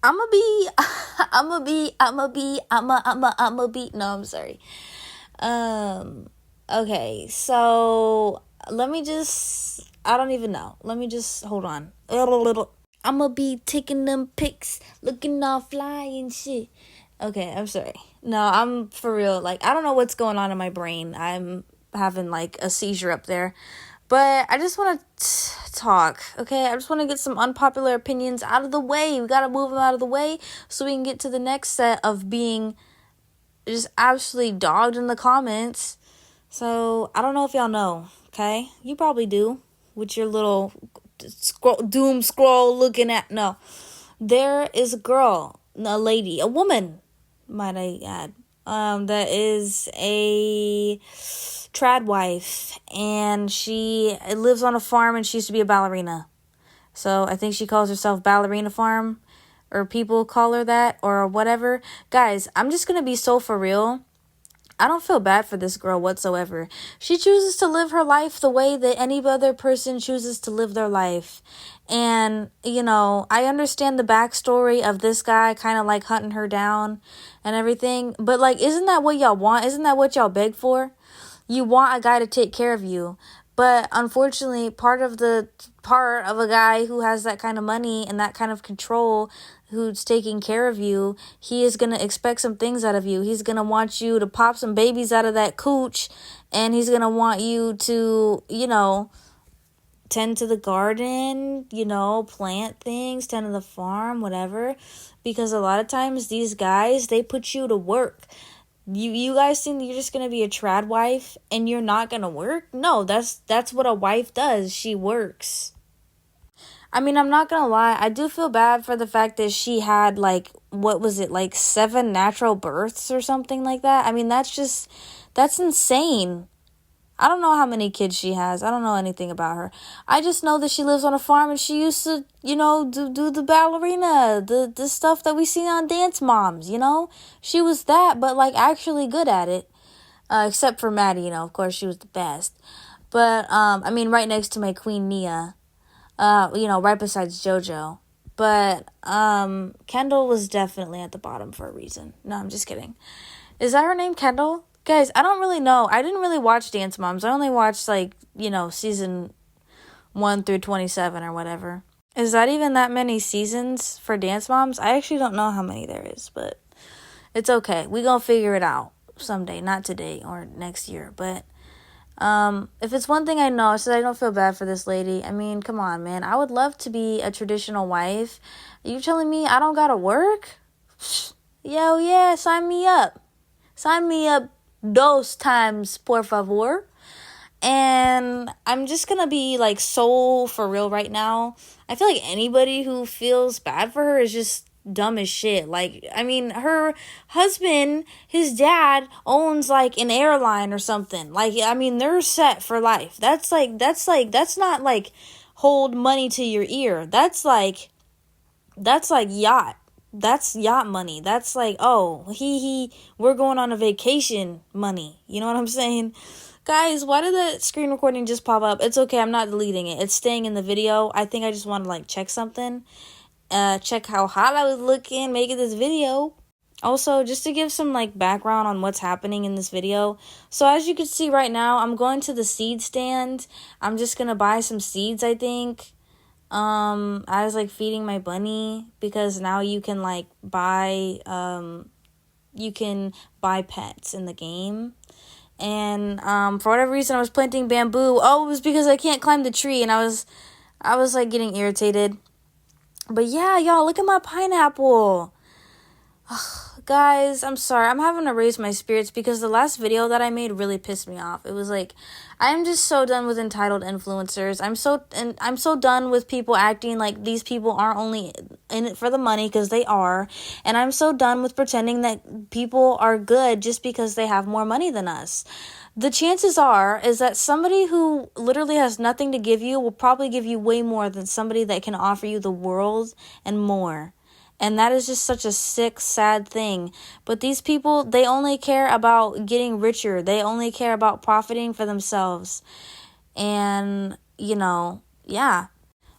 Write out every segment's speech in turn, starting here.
I'ma be, I'ma be. No, I'm sorry. Okay, so let me just, I don't even know. Let me just, hold on. I'ma be taking them pics, looking all fly and shit. Okay, I'm sorry. No, I'm for real. Like, I don't know what's going on in my brain. I'm having like a seizure up there. But I just want to talk, okay? I just want to get some unpopular opinions out of the way. We got to move them out of the way so we can get to the next set of being just absolutely dogged in the comments. So, I don't know if y'all know, okay? You probably do with your little doom scroll looking at. No. There is a girl, a lady, a woman, might I add, that is a trad wife, and she lives on a farm, and she used to be a ballerina. So I think she calls herself Ballerina Farm, or people call her that, or whatever. Guys, I'm just gonna be so for real. I don't feel bad for this girl whatsoever. She chooses to live her life the way that any other person chooses to live their life. And, you know, I understand the backstory of this guy kind of like hunting her down and everything. But, like, isn't that what y'all want? Isn't that what y'all beg for? You want a guy to take care of you. But unfortunately, part of a guy who has that kind of money and that kind of control, who's taking care of you, he is going to expect some things out of you. He's going to want you to pop some babies out of that cooch, and he's going to want you to, you know, tend to the garden, you know, plant things, tend to the farm, whatever. Because a lot of times these guys, they put you to work. You guys think you're just gonna be a trad wife and you're not gonna work? No, that's what a wife does. She works. I mean, I'm not gonna lie, I do feel bad for the fact that she had, like, what was it, like 7 natural births or something like that. I mean, that's insane. I don't know how many kids she has. I don't know anything about her. I just know that she lives on a farm, and she used to, you know, do the ballerina, the stuff that we see on Dance Moms, you know? She was that, but, like, actually good at it. Except for Maddie, you know, of course she was the best. But, I mean, right next to my queen Nia. You know, right besides JoJo. But, Kendall was definitely at the bottom for a reason. No, I'm just kidding. Is that her name, Kendall? Guys, I don't really know. I didn't really watch Dance Moms. I only watched, like, you know, season 1 through 27 or whatever. Is that even that many seasons for Dance Moms? I actually don't know how many there is, but it's okay. We gonna figure it out someday. Not today or next year, but if it's one thing I know, it's that I don't feel bad for this lady. I mean, come on, man. I would love to be a traditional wife. Are you telling me I don't gotta work? Yo, yeah, sign me up. Sign me up 2 times, por favor. And I'm just gonna be, like, so for real right now. I feel like anybody who feels bad for her is just dumb as shit. Like, I mean, her husband, his dad, owns, like, an airline or something. Like, I mean, they're set for life. That's not, like, hold money to your ear. That's like yacht. That's yacht money. That's like, oh, we're going on a vacation money. You know what I'm saying? Guys, why did the screen recording just pop up? It's okay, I'm not deleting it. It's staying in the video. I think I just want to, like, check something. Check how hot I was looking making this video. Also, just to give some, like, background on what's happening in this video. So, as you can see right now, I'm going to the seed stand. I'm just going to buy some seeds, I think. I was, like, feeding my bunny, because now you can, like, buy pets in the game. And, for whatever reason, I was planting bamboo. Oh, it was because I can't climb the tree, and I was, like, getting irritated. But yeah, y'all, look at my pineapple. Guys, I'm sorry. I'm having to raise my spirits because the last video that I made really pissed me off. It was like, I'm just so done with entitled influencers. I'm so done with people acting like these people aren't only in it for the money, because they are. And I'm so done with pretending that people are good just because they have more money than us. The chances is that somebody who literally has nothing to give you will probably give you way more than somebody that can offer you the world and more. And that is just such a sick, sad thing. But these people, they only care about getting richer. They only care about profiting for themselves. And, you know, yeah.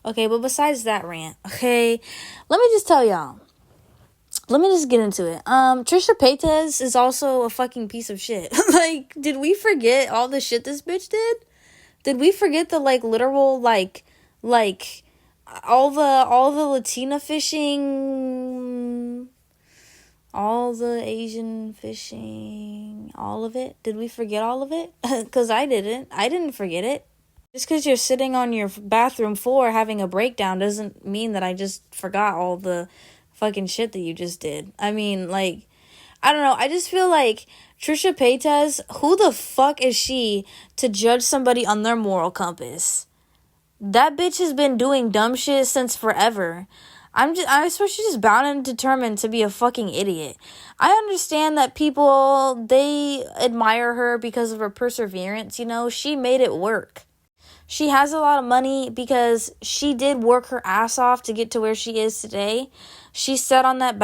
Okay, but besides that rant, okay, let me just tell y'all. let me just get into it. Trisha Paytas is also a fucking piece of shit. Like, did we forget all the shit this bitch did? Did we forget the like literal like all the Latina fishing, all the Asian fishing, all of it? Did we forget all of it? Cuz I didn't. I didn't forget it. Just because you're sitting on your bathroom floor having a breakdown doesn't mean that I just forgot all the fucking shit that you just did. I mean, like, I don't know. I just feel like Trisha Paytas, who the fuck is she to judge somebody on their moral compass? That bitch has been doing dumb shit since forever. I swear she's just bound and determined to be a fucking idiot. I understand that people, they admire her because of her perseverance, you know? She made it work. She has a lot of money because she did work her ass off to get to where she is today. She sat on that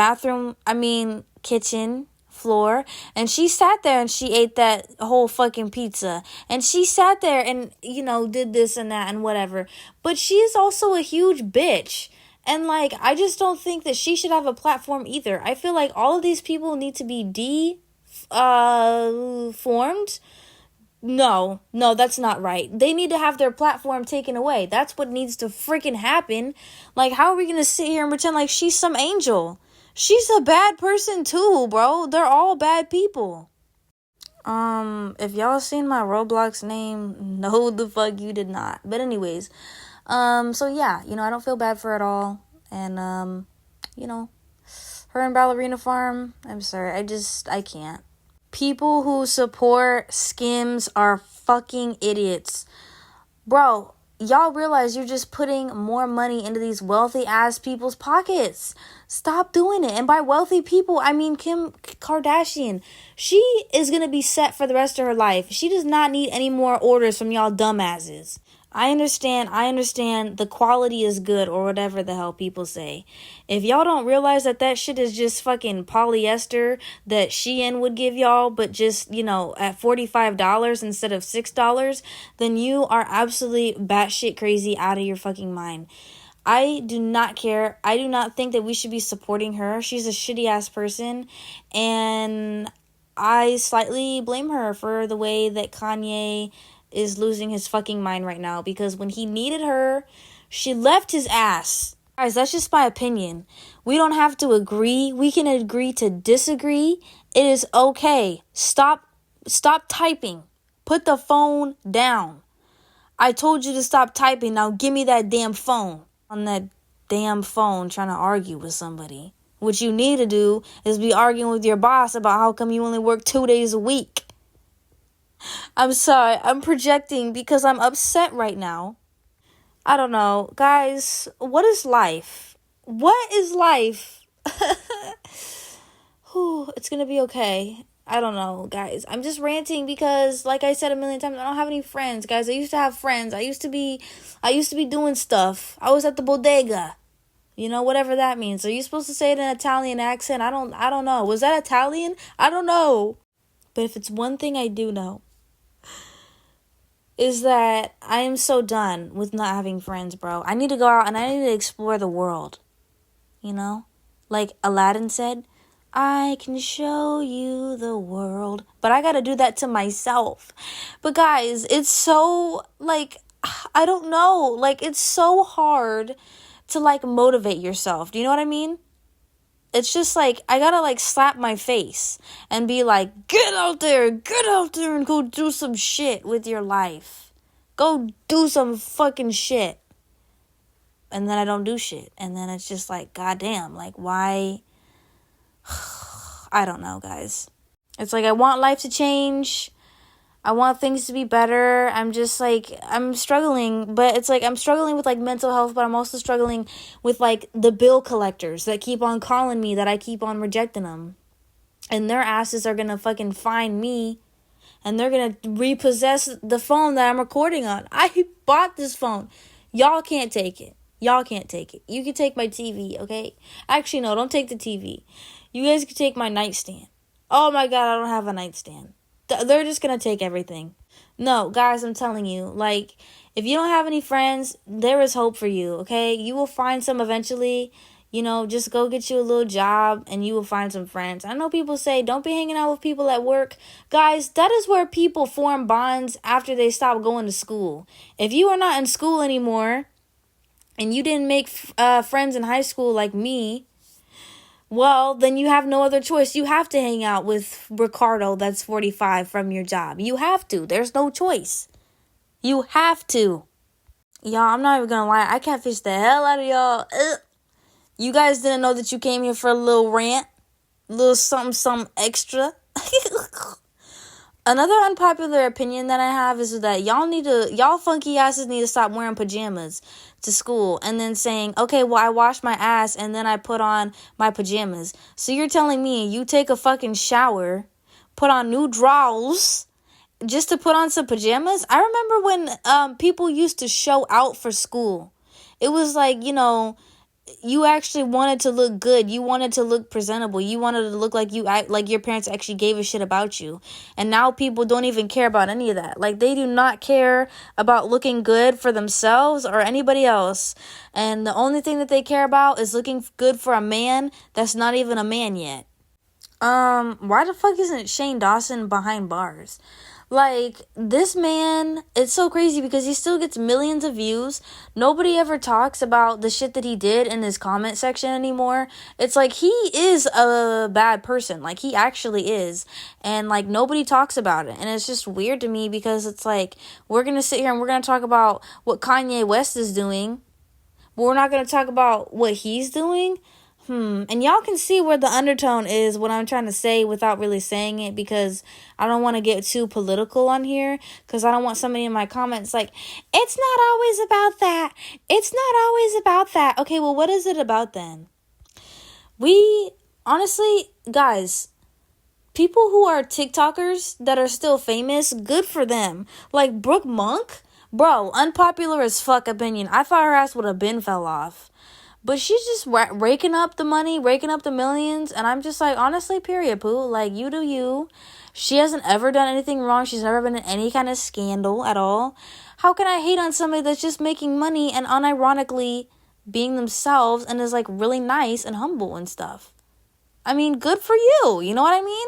kitchen floor, and she sat there and she ate that whole fucking pizza. And she sat there and, you know, did this and that and whatever. But she is also a huge bitch. And, like, I just don't think that she should have a platform either. I feel like all of these people need to be formed. No, that's not right. They need to have their platform taken away. That's what needs to freaking happen. Like, how are we gonna sit here and pretend like she's some angel? She's a bad person too, bro. They're all bad people. If y'all seen my Roblox name, no the fuck you did not. But anyways, so yeah, you know, I don't feel bad for her at all. And, you know, her and Ballerina Farm, I'm sorry, I can't. People who support Skims are fucking idiots. Bro, y'all realize you're just putting more money into these wealthy ass people's pockets. Stop doing it. And by wealthy people, I mean Kim Kardashian. She is going to be set for the rest of her life. She does not need any more orders from y'all dumbasses. I understand the quality is good or whatever the hell people say. If y'all don't realize that shit is just fucking polyester that Shein would give y'all, but just, you know, at $45 instead of $6, then you are absolutely batshit crazy out of your fucking mind. I do not care. I do not think that we should be supporting her. She's a shitty ass person, and I slightly blame her for the way that Kanye is losing his fucking mind right now, because when he needed her, she left his ass. Guys, that's just my opinion. We don't have to agree. We can agree to disagree. It is okay. Stop typing. Put the phone down. I told you to stop typing. Now give me that damn phone. On that damn phone trying to argue with somebody. What you need to do is be arguing with your boss about how come you only work 2 days a week. I'm sorry, I'm projecting because I'm upset right now. I don't know. Guys, what is life? What is life? Whew, it's gonna be okay. I don't know, guys. I'm just ranting because, like I said a million times, I don't have any friends, guys. I used to have friends. I used to be doing stuff. I was at the bodega. You know, whatever that means. Are you supposed to say it in an Italian accent? I don't know. Was that Italian? I don't know. But if it's one thing I do know, is that I am so done with not having friends, bro. I need to go out and I need to explore the world. You know? Like Aladdin said, I can show you the world. But I gotta do that to myself. But guys, it's so, like, I don't know. Like, it's so hard to, like, motivate yourself. Do you know what I mean? It's just like, I gotta like slap my face and be like, get out there and go do some shit with your life. Go do some fucking shit. And then I don't do shit. And then it's just like, goddamn, like why? I don't know, guys. It's like, I want life to change. I want things to be better. I'm just like, I'm struggling, but it's like I'm struggling with like mental health, but I'm also struggling with like the bill collectors that keep on calling me, that I keep on rejecting them. And their asses are gonna fucking find me, and they're gonna repossess the phone that I'm recording on. I bought this phone. Y'all can't take it. Y'all can't take it. You can take my TV, okay? Actually, no, don't take the TV. You guys can take my nightstand. Oh my God, I don't have a nightstand. They're just going to take everything. No, guys, I'm telling you, like, if you don't have any friends, there is hope for you, okay? You will find some eventually. Just go get you a little job and you will find some friends. I know people say don't be hanging out with people at work. Guys, that is where people form bonds after they stop going to school. If you are not in school anymore and you didn't make friends in high school like me, well, then you have no other choice. You have to hang out with Ricardo that's 45 from your job. You have to. There's no choice. You have to. Y'all, I'm not even gonna lie. I catfish the hell out of y'all. Ugh. You guys didn't know that you came here for a little rant? A little something extra? Another unpopular opinion that I have is that y'all funky asses need to stop wearing pajamas to school and then saying, okay, well, I washed my ass and then I put on my pajamas. So you're telling me you take a fucking shower, put on new drawers just to put on some pajamas? I remember when people used to show out for school. It was like, you actually wanted to look good. You wanted to look presentable. You wanted to look like like your parents actually gave a shit about you. And now people don't even care about any of that. Like, they do not care about looking good for themselves or anybody else. And the only thing that they care about is looking good for a man that's not even a man yet. Why the fuck isn't Shane Dawson behind bars? Like, this man, it's so crazy because he still gets millions of views. Nobody ever talks about the shit that he did in his comment section anymore. It's like, he is a bad person. Like, he actually is. And, like, nobody talks about it. And it's just weird to me because it's like, we're going to sit here and we're going to talk about what Kanye West is doing, but we're not going to talk about what he's doing. And y'all can see where the undertone is, what I'm trying to say without really saying it, because I don't want to get too political on here, because I don't want somebody in my comments like, it's not always about that. It's not always about that. Okay, well, what is it about then? Honestly, guys, people who are TikTokers that are still famous, good for them. Like Brooke Monk, bro, unpopular as fuck opinion. I thought her ass would have been fell off. But she's just raking up the money, raking up the millions. And I'm just like, honestly, period, poo. Like, you do you. She hasn't ever done anything wrong. She's never been in any kind of scandal at all. How can I hate on somebody that's just making money and unironically being themselves and is, like, really nice and humble and stuff? I mean, good for you. You know what I mean?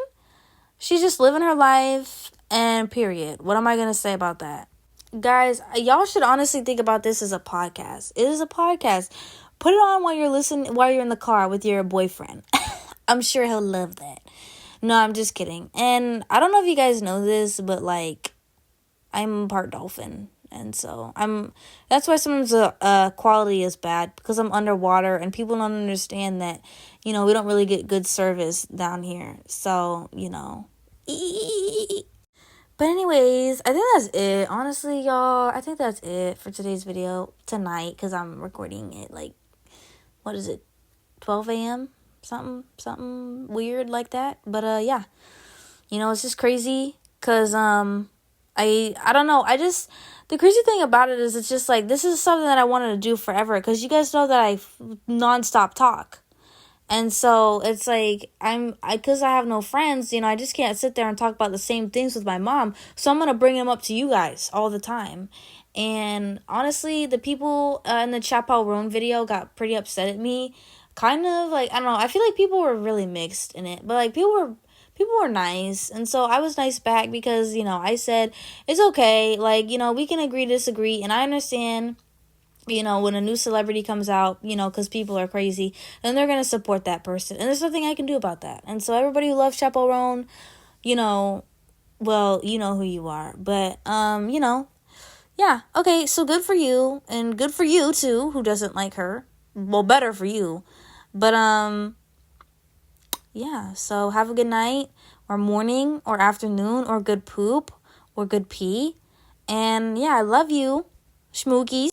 She's just living her life and period. What am I going to say about that? Guys, y'all should honestly think about this as a podcast. It is a podcast. Put it on while you're in the car with your boyfriend. I'm sure he'll love that. No, I'm just kidding. And I don't know if you guys know this, but like, I'm part dolphin. And so that's why sometimes the quality is bad, because I'm underwater and people don't understand that, we don't really get good service down here. So, But anyways, I think that's it. Honestly, y'all, I think that's it for today's video tonight, because I'm recording it like, what is it, 12 a.m.? Something weird like that. But yeah, it's just crazy because I don't know. The crazy thing about it is it's just like, this is something that I wanted to do forever, because you guys know that I nonstop talk. And so it's like, because I have no friends, I just can't sit there and talk about the same things with my mom. So I'm going to bring them up to you guys all the time. And honestly, the people in the Chaperone video got pretty upset at me. Kind of like, I don't know. I feel like people were really mixed in it. But like, people were nice. And so I was nice back because, I said, it's okay. Like, we can agree to disagree. And I understand, when a new celebrity comes out, because people are crazy, and they're going to support that person. And there's nothing I can do about that. And so everybody who loves Chaperone, well, you know who you are. But, yeah, okay, so good for you, and good for you, too, who doesn't like her. Well, better for you. But, yeah, so have a good night, or morning, or afternoon, or good poop, or good pee. And, yeah, I love you, schmookies.